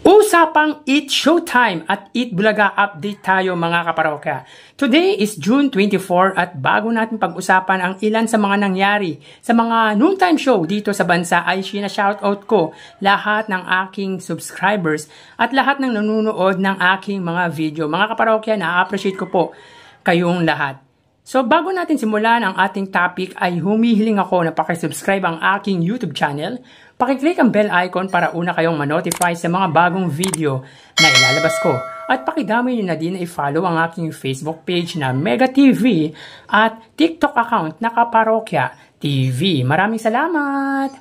Usapang Eat Showtime at Eat Bulaga update tayo mga kaparokya. Today is June 24 at bago natin pag-usapan ang ilan sa mga nangyari sa mga noontime show dito sa bansa ay shoutout ko lahat ng aking subscribers at lahat ng nanonood ng aking mga video. Mga kaparokya, na-appreciate ko po kayong lahat. So bago natin simulan ang ating topic ay humihiling ako na pakisubscribe ang aking YouTube channel. Pakiclick ang bell icon para una kayong ma-notify sa mga bagong video na ilalabas ko. At pakidami nyo na din na i-follow ang aking Facebook page na Mega TV at TikTok account na Kaparokya TV. Maraming salamat!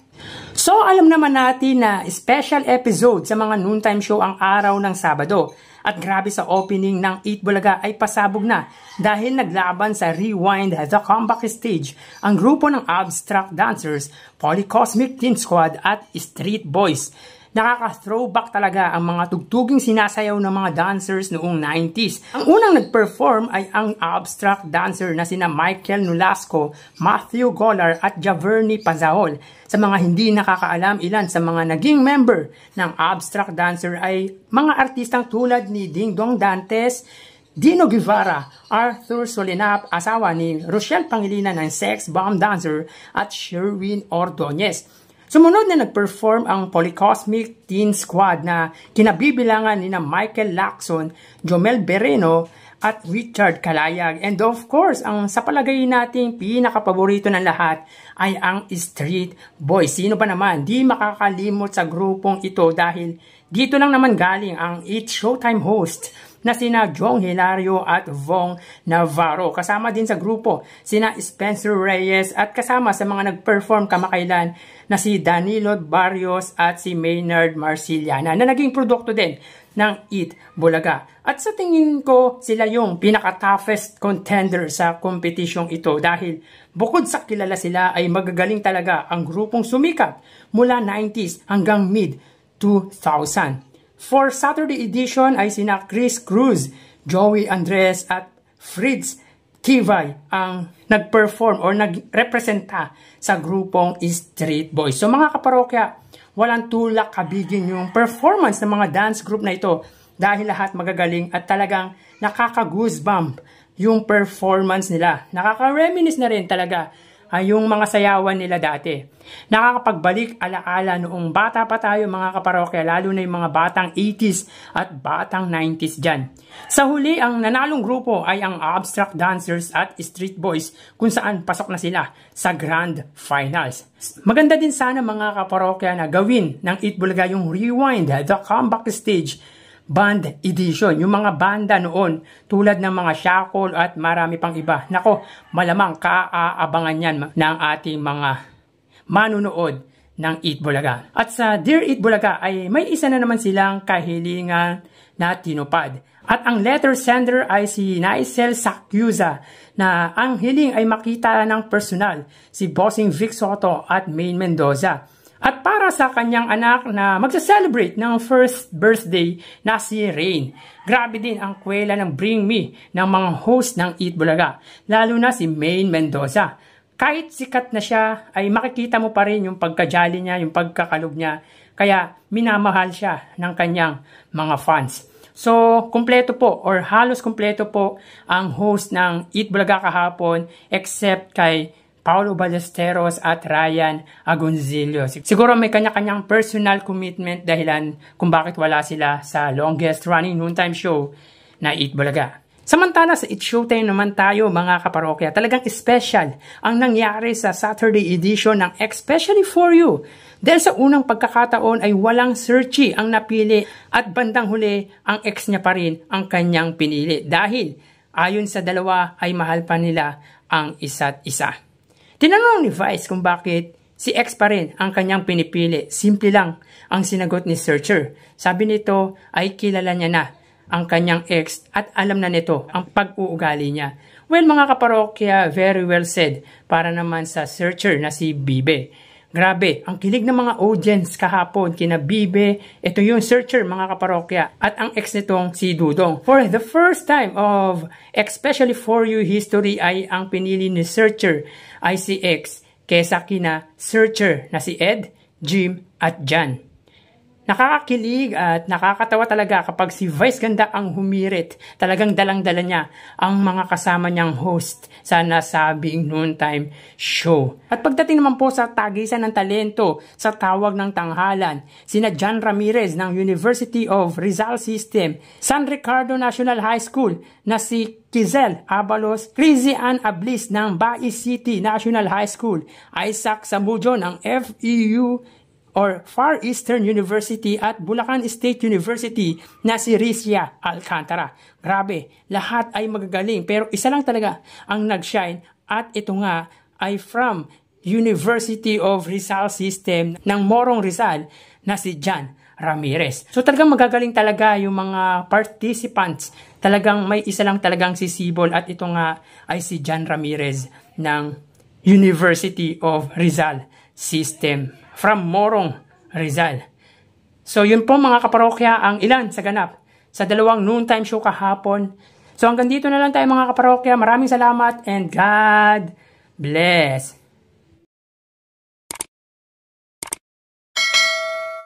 So alam naman natin na special episode sa mga noontime show ang araw ng Sabado. At grabe sa opening ng Eat Bulaga ay pasabog na dahil naglaban sa Rewind The Comeback Stage ang grupo ng Abstract Dancers, Polycosmic Teen Squad at Street Boys. Nakaka-throwback talaga ang mga tugtuging sinasayaw ng mga dancers noong 90s. Ang unang nag-perform ay ang Abstract Dancer na sina Michael Nolasco, Matthew Golar at Javerny Pazahol. Sa mga hindi nakakaalam, ilan sa mga naging member ng Abstract Dancer ay mga artistang tulad ni Ding Dong Dantes, Dino Guevara, Arthur Solenap, asawa ni Rochelle Pangilinan ng Sex Bomb Dancer at Sherwin Ordonez. Sumunod na nag-perform ang Polycosmic Teen Squad na kinabibilangan ni Michael Lacson, Jomel Bereno at Richard Calayag. And of course, ang sa palagay nating pinakapaborito ng lahat ay ang Street Boys. Sino ba naman di makakalimot sa grupong ito dahil dito lang naman galing ang Eat Showtime host na sina Jong Hilario at Vong Navarro. Kasama din sa grupo sina Spencer Reyes at kasama sa mga nag-perform kamakailan na si Danilo Barrios at si Maynard Marciliana na naging produkto din ng Eat Bulaga. At sa tingin ko sila yung pinaka-toughest contender sa competition ito dahil bukod sa kilala sila ay magagaling talaga ang grupong sumikat mula 90s hanggang mid-2000. For Saturday edition ay sina Chris Cruz, Joey Andres at Fritz Kivay ang nag-perform o nag-representa sa grupong Street Boys. So mga kaparokya, walang tulak kabigin yung performance ng mga dance group na ito dahil lahat magagaling at talagang nakaka-goosebump yung performance nila. Nakaka-reminisce na rin talaga ay yung mga sayawan nila dati. Nakakapagbalik alaala noong bata pa tayo mga kaparokya, lalo na yung mga batang 80s at batang 90s dyan. Sa huli, ang nanalong grupo ay ang Abstract Dancers at Street Boys kung saan pasok na sila sa Grand Finals. Maganda din sana mga kaparokya na gawin ng Eat Bulaga yung Rewind The Comeback Stage Band Edition. Yung mga banda noon tulad ng mga Shackle at marami pang iba. Nako, malamang kaaabangan yan ng ating mga manunood ng Eat Bulaga. At sa Dear Eat Bulaga ay may isa na naman silang kahilingan na tinupad. At ang letter sender ay si Naisel Sakyuza na ang hiling ay makita ng personal si Bossing Vic Soto at Maine Mendoza. At para sa kanyang anak na magsa-celebrate ng first birthday na si Rain. Grabe din ang kwela ng Bring Me ng mga host ng Eat Bulaga, lalo na si Maine Mendoza. Kahit sikat na siya, ay makikita mo pa rin yung pagkajali niya, yung pagkakalog niya. Kaya minamahal siya ng kanyang mga fans. So, kumpleto po or halos kumpleto po ang host ng Eat Bulaga kahapon except kay Paulo Ballesteros at Ryan Agoncillo. Siguro may kanya-kanyang personal commitment dahilan kung bakit wala sila sa longest running noontime show na Eat Bulaga. Samantala sa Eat Showtime naman tayo mga kaparokya, talagang special ang nangyari sa Saturday edition ng Especially For You. Dahil sa unang pagkakataon ay walang searchy ang napili at bandang huli ang ex niya pa rin ang kanyang pinili. Dahil ayon sa dalawa ay mahal pa nila ang isa't isa. Tinanong ni Vice kung bakit si ex pa rin ang kanyang pinipili. Simple lang ang sinagot ni searcher. Sabi nito ay kilala niya na ang kanyang ex at alam na nito ang pag-uugali niya. Well mga kaparokya, very well said para naman sa searcher na si Bibe. Grabe, ang kilig ng mga audience kahapon kina Bibe, ito yung searcher mga kaparokya at ang ex nitong si Dudong. For the first time of Especially For You history ay ang pinili ni searcher ay si ex kesa kina searcher na si Ed, Jim at Jan. Nakakakilig at nakakatawa talaga kapag si Vice Ganda ang humirit. Talagang dalang-dala niya ang mga kasama niyang host sa nasabing noontime show. At pagdating naman po sa tagisan ng talento sa tawag ng tanghalan, sina John Ramirez ng University of Rizal System, San Ricardo National High School na si Kizel Abalos, Crazy Ann Ablis ng Bai City National High School, Isaac Samudio ng FEU or Far Eastern University at Bulacan State University na si Rizia Alcantara. Grabe, lahat ay magagaling pero isa lang talaga ang nag-shine at ito nga ay from University of Rizal System ng Morong Rizal na si John Ramirez. So talagang magagaling talaga yung mga participants. Talagang may isa lang talagang sisibol at ito nga ay si John Ramirez ng University of Rizal System from Morong Rizal. So yun po mga kaparokya ang ilan sa ganap sa dalawang noontime show kahapon. So hanggang dito na lang tayo mga kaparokya. Maraming salamat and God bless.